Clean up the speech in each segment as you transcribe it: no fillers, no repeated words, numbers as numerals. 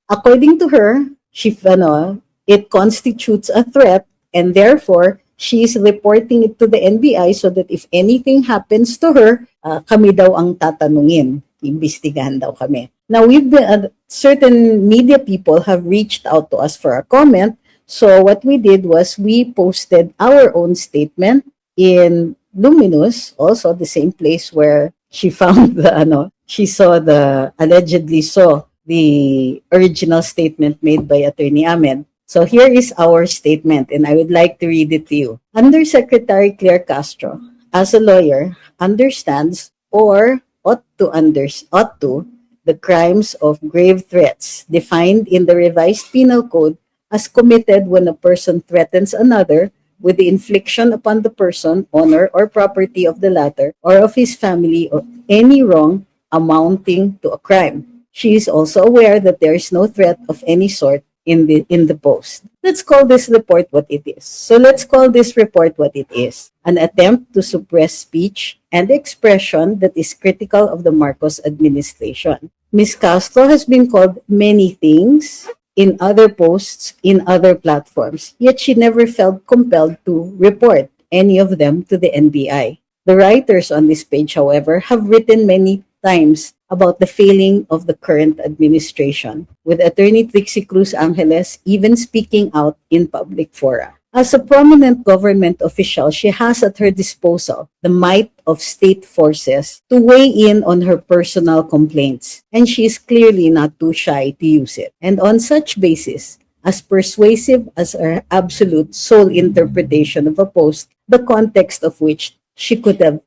according to her, it constitutes a threat, and therefore she is reporting it to the NBI so that if anything happens to her, kami daw ang tatanungin. Imbestigahan daw kami. Now, certain media people have reached out to us for a comment. So what we did was we posted our own statement in Luminous, also the same place where she found allegedly saw the original statement made by Attorney Ahmed. So here is our statement, and I would like to read it to you. Undersecretary Claire Castro, as a lawyer, understands or ought to the crimes of grave threats defined in the revised penal code as committed when a person threatens another with the infliction upon the person, honor, or property of the latter or of his family of any wrong amounting to a crime. She is also aware that there is no threat of any sort in the post. Let's call this report what it is. So let's call this report what it is. An attempt to suppress speech and expression that is critical of the Marcos administration. Ms. Castro has been called many things in other posts, in other platforms, yet she never felt compelled to report any of them to the NBI. The writers on this page, however, have written many times about the failing of the current administration, with Attorney Trixie Cruz Angeles even speaking out in public fora. As a prominent government official, she has at her disposal the might of state forces to weigh in on her personal complaints, and she is clearly not too shy to use it. And on such basis, as persuasive as her absolute sole interpretation of a post, the context of which she could have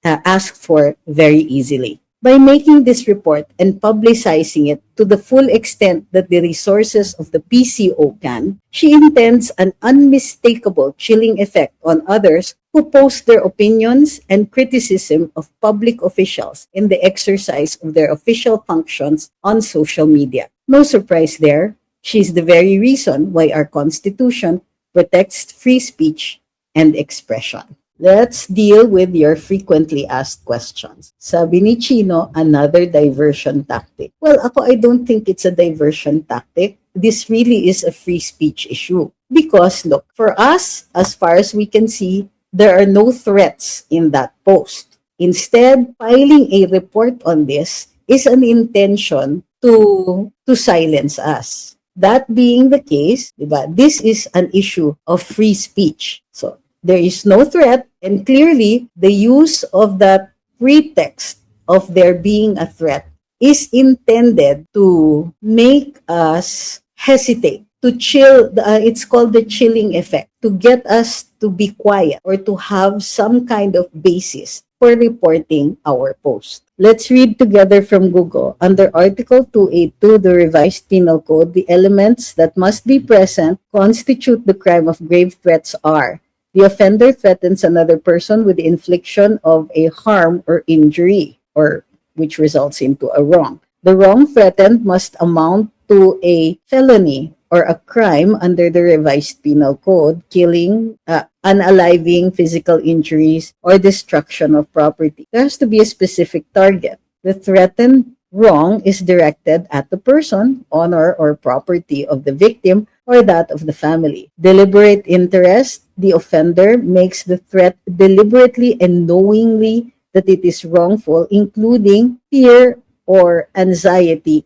asked for very easily. By making this report and publicizing it to the full extent that the resources of the PCO can, she intends an unmistakable chilling effect on others who post their opinions and criticism of public officials in the exercise of their official functions on social media. No surprise there. She is the very reason why our Constitution protects free speech and expression. Let's deal with your frequently asked questions. Sabi ni Chino, another diversion tactic. Well, I don't think it's a diversion tactic. This really is a free speech issue. Because look, for us, as far as we can see, there are no threats in that post. Instead, filing a report on this is an intention to silence us. That being the case, diba, this is an issue of free speech. So, there is no threat, and clearly the use of that pretext of there being a threat is intended to make us hesitate, to chill. It's called the chilling effect, to get us to be quiet or to have some kind of basis for reporting our post. Let's read together from Google. Under Article 282, the revised penal code, the elements that must be present constitute the crime of grave threats are: the offender threatens another person with the infliction of a harm or injury, or which results into a wrong. The wrong threatened must amount to a felony or a crime under the revised penal code, killing, unaliving, physical injuries, or destruction of property. There has to be a specific target. The threatened wrong is directed at the person, honor, or property of the victim, or that of the family. Deliberate interest, the offender makes the threat deliberately and knowingly that it is wrongful, including fear or anxiety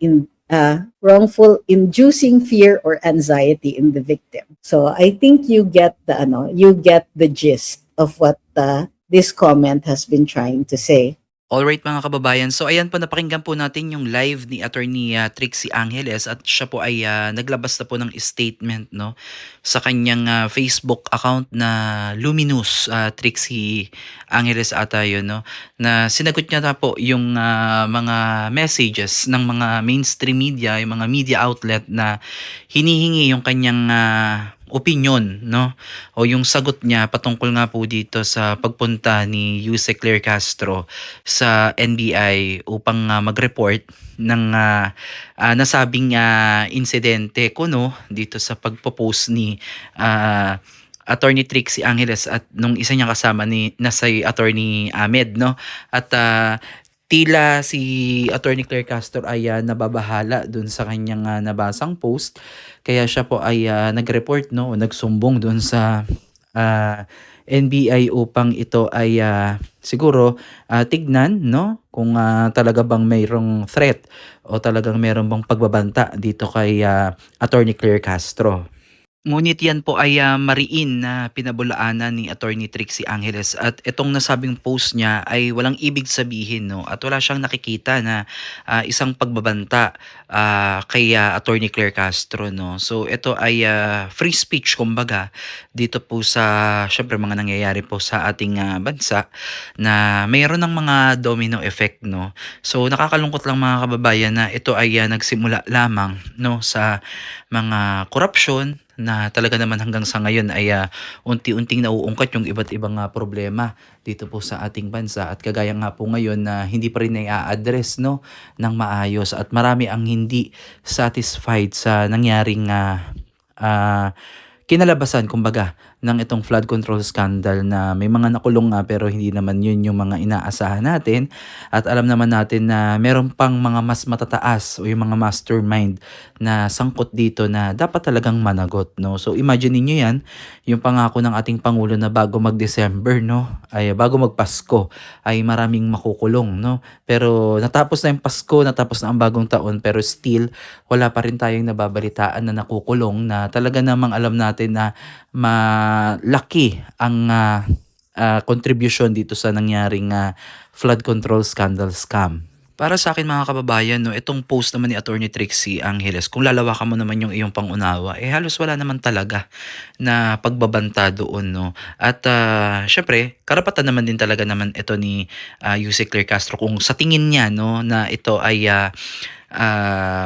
wrongful inducing fear or anxiety in the victim. So I think you get the gist of what this comment has been trying to say. Alright mga kababayan, so ayan po, napakinggan po natin yung live ni Attorney Trixie Angeles, at siya po ay naglabas na po ng statement, no, sa kanyang Facebook account na Luminous, Trixie Angeles ata yun, no, na sinagot niya na po yung mga messages ng mga mainstream media, yung mga media outlet na hinihingi yung kanyang opinion, no, o yung sagot niya patungkol nga po dito sa pagpunta ni Yuse Claire Castro sa NBI upang mag-report ng nasabing insidente kuno dito sa pagpo-post ni Attorney Trixie Angeles at nung isa niyang kasama na si Attorney Ahmed, no, at tila si Attorney Claire Castro ay nababahala dun sa kanyang nabasang post. Kaya siya po ay nag-report, no, o nagsumbong dun sa ah, NBI upang ito ay siguro tignan, no, kung talaga bang mayroong threat o talagang mayroong bang pagbabanta dito kay Attorney Claire Castro. Ngunit yan po ay mariin na pinabulaanan ni Attorney Trixie Angeles, at itong nasabing post niya ay walang ibig sabihin, no, at wala siyang nakikita na isang pagbabanta kay Attorney Claire Castro, no. So ito ay free speech kumbaga dito po sa syempre mga nangyayari po sa ating bansa na mayroon ng mga domino effect, no. So nakakalungkot lang mga kababayan na ito ay nagsimula lamang, no, sa mga korupsyon na talaga naman hanggang sa ngayon ay unti-unting nauungkat yung iba't ibang problema dito po sa ating bansa, at kagaya nga po ngayon na hindi pa rin na-address, no, ng maayos, at marami ang hindi satisfied sa nangyaring ah, kinalabasan kumbaga ng itong flood control scandal, na may mga nakulong nga pero hindi naman yun yung mga inaasahan natin, at alam naman natin na meron pang mga mas matataas o yung mga mastermind na sangkot dito na dapat talagang managot, no. So imagine niyo yan, yung pangako ng ating pangulo na bago mag-December, no, ay bago magpasko ay maraming makukulong, no. Pero natapos na yung Pasko, natapos na ang bagong taon, pero still wala pa rin tayong nababalitaan na nakukulong, na talaga namang alam natin na malaki ang contribution dito sa nangyaring flood control scandal scam. Para sa akin mga kababayan, no, itong post naman ni Attorney Trixie Angeles, kung lalawakan mo naman yung iyong pangunawa, halos wala naman talaga na pagbabanta doon, no. At syempre, karapatan naman din talaga naman ito ni Yusek Claire Castro kung sa tingin niya, no, na ito ay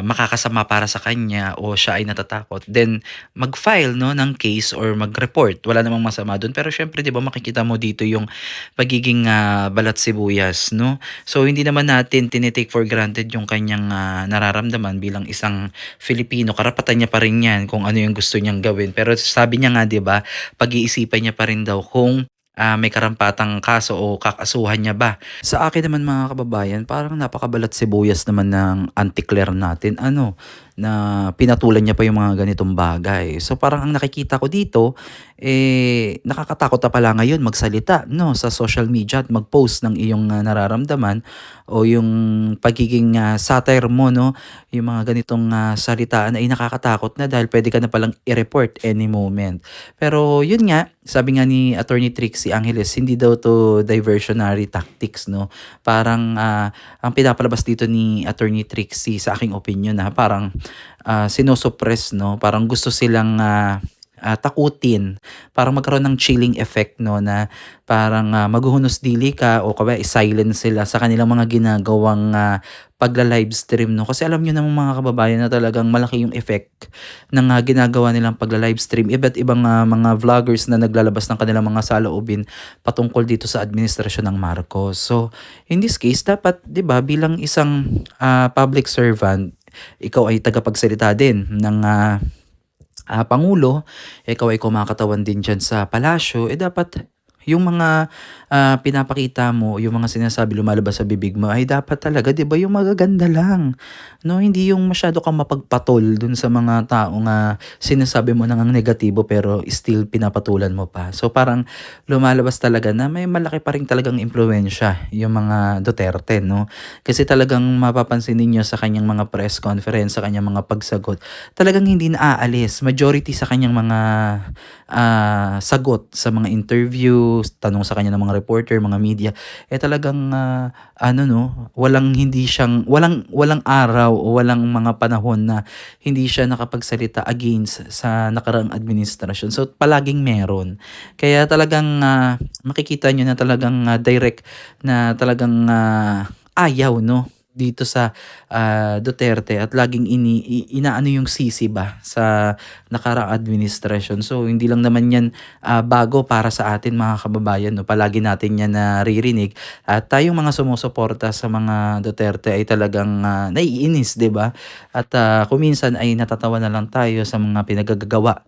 makakasama para sa kanya o siya ay natatakot, then mag-file, no, ng case or mag-report. Wala namang masama doon. Pero syempre, 'di ba, makikita mo dito yung pagiging balat sibuyas, no? So hindi naman natin tinitake for granted yung kanyang nararamdaman bilang isang Filipino. Karapatan niya pa rin 'yan kung ano yung gusto niyang gawin. Pero sabi niya nga, 'di ba, pag-iisipan niya pa rin daw kung may karampatang kaso o kakasuhan niya ba. Sa akin naman mga kababayan, parang napakabalat sibuyas naman ng anti-Claire natin, ano, na pinatulan niya pa yung mga ganitong bagay. So parang ang nakikita ko dito, nakakatakot na pala ngayon magsalita, no, sa social media at mag-post ng iyong nararamdaman o yung pagiging satire mo, no, yung mga ganitong salitaan ay nakakatakot na dahil pwede ka na palang i-report any moment. Pero yun nga, sabi nga ni Attorney Trixie Angeles, hindi daw to diversionary tactics, no. Parang ang pinapalabas dito ni Attorney Trixie sa aking opinion na parang sinosuppress, no. Parang gusto silang takutin, parang magkaroon ng chilling effect, no, na parang maghuhunos dili ka o kaya silence sila sa kanilang mga ginagawang pagla-livestream, no. Kasi alam niyo naman mga kababayan na talagang malaki yung effect ng ginagawa nilang pagla-livestream. Iba't ibang mga vloggers na naglalabas ng kanilang mga saloobin patungkol dito sa administrasyon ng Marcos. So, in this case, dapat, 'di ba, bilang isang public servant, ikaw ay tagapagsalita din ng Pangulo, ikaw ay kumakatawan din diyan sa palasyo, dapat yung mga pinapakita mo, yung mga sinasabi lumalabas sa bibig mo ay dapat talaga, 'di ba, yung magaganda lang. No, hindi yung masyado kang mapagpatol dun sa mga taong sinasabi mo nang ang negatibo pero still pinapatulan mo pa. So parang lumalabas talaga na may malaki pa rin talagang impluwensya yung mga Duterte, no? Kasi talagang mapapansin ninyo sa kanyang mga press conference, sa kanyang mga pagsagot, talagang hindi na aalis. Majority sa kanyang mga sagot sa mga interview, tanong sa kanya ng mga reporter, mga media, talagang ano, no, walang araw o walang mga panahon na hindi siya nakapagsalita against sa nakaraang administrasyon. So palaging meron. Kaya talagang makikita nyo na talagang direct na talagang ayaw, no, dito sa Duterte, at laging inaano yung sisi ba sa nakaraang administrasyon. So hindi lang naman yan bago para sa atin mga kababayan, no. Palagi natin yan naririnig, at tayong mga sumusuporta sa mga Duterte ay talagang naiinis, 'di ba? At kung minsan ay natatawa na lang tayo sa mga pinagagawa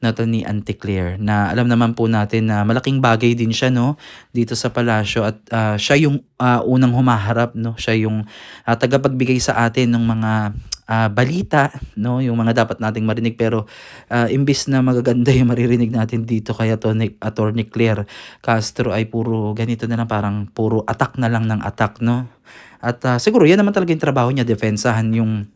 na 'to ni Auntie Claire, na alam naman po natin na malaking bagay din siya 'no, dito sa palasyo at, siya yung, unang humaharap 'no, siya yung, tagapagbigay sa atin ng mga, balita 'no, yung mga dapat nating marinig pero, imbes na magaganda yung maririnig natin dito kay Attorney Claire Castro ay puro ganito na lang, parang puro attack na lang ng attack 'no. At, siguro 'yan naman talaga yung trabaho niya, depensahan yung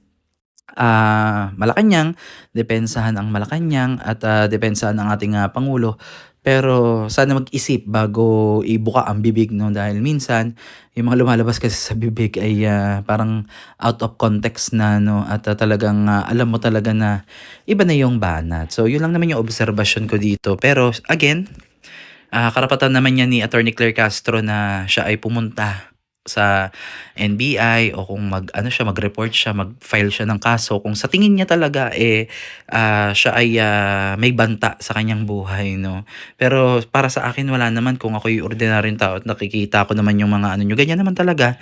Malacanang, depensahan ang Malacanang at, depensahan ang ating, pangulo. Pero sana mag-isip bago ibuka ang bibig 'no, dahil minsan yung mga lumalabas kasi sa bibig ay, parang out of context na 'no at, talagang, alam mo talaga na iba na yung banat. So yun lang naman yung obserbasyon ko dito. Pero again, karapatan naman niya ni Attorney Claire Castro na siya ay pumunta sa NBI o kung mag-ano siya, mag-report siya, mag-file siya ng kaso kung sa tingin niya talaga, siya ay, may banta sa kanyang buhay 'no. Pero para sa akin wala naman, kung ako'y ordinaryong tao at nakikita ko naman yung mga ano niyo, ganyan naman talaga.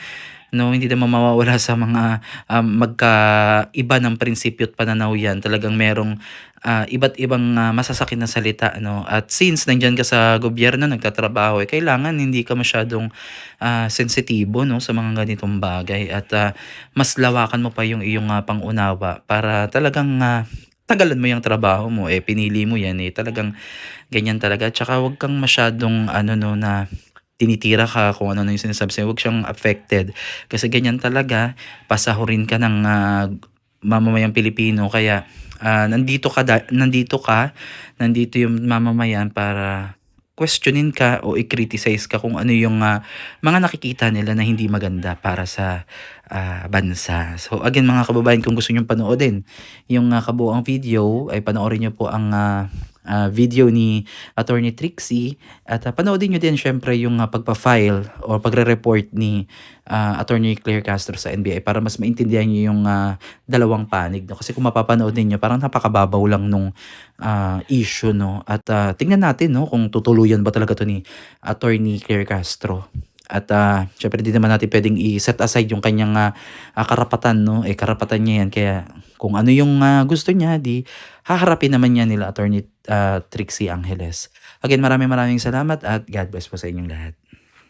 No, hindi naman mawawala sa mga, magkaiba ng prinsipyo at pananaw 'yan. Talagang merong, iba't ibang, masasakit na salita ano. At since nandiyan ka sa gobyerno nagtatrabaho, kailangan hindi ka masyadong, sensitibo 'no, sa mga ganitong bagay at, mas lawakan mo pa yung iyong, pang-unawa para talagang, tagalan mo yung trabaho mo. Pinili mo 'yan, talagang ganyan talaga. Tsaka huwag kang masyadong ano 'no, na tinitira ka kung ano na yung sinasabi sa'yo, huwag siyang affected. Kasi ganyan talaga, pasahurin ka ng, mamamayang Pilipino kaya, nandito yung mamamayan para questionin ka o i-criticize ka kung ano yung, mga nakikita nila na hindi maganda para sa, bansa. So again mga kababayan, kung gusto niyong panoodin yung, kabuuang video ay panoorin niyo po ang, video ni Attorney Trixie at, panoorin niyo din siyempre yung, pagpa-file o pagre-report ni, Attorney Claire Castro sa NBI para mas maintindihan niyo yung, dalawang panig 'no. Kasi kung mapapanood ninyo parang napakababaw lang nung, issue 'no at, tingnan natin 'no kung tutuluyan ba talaga 'to ni Attorney Claire Castro. At, siyempre di naman natin puwedeng i-set aside yung kanyang, karapatan 'no, karapatan niya 'yan kaya kung ano yung, gusto niya, 'di haharapin naman niya nila Attorney, Trixie Angeles. Again, maraming maraming salamat at God bless po sa inyong lahat.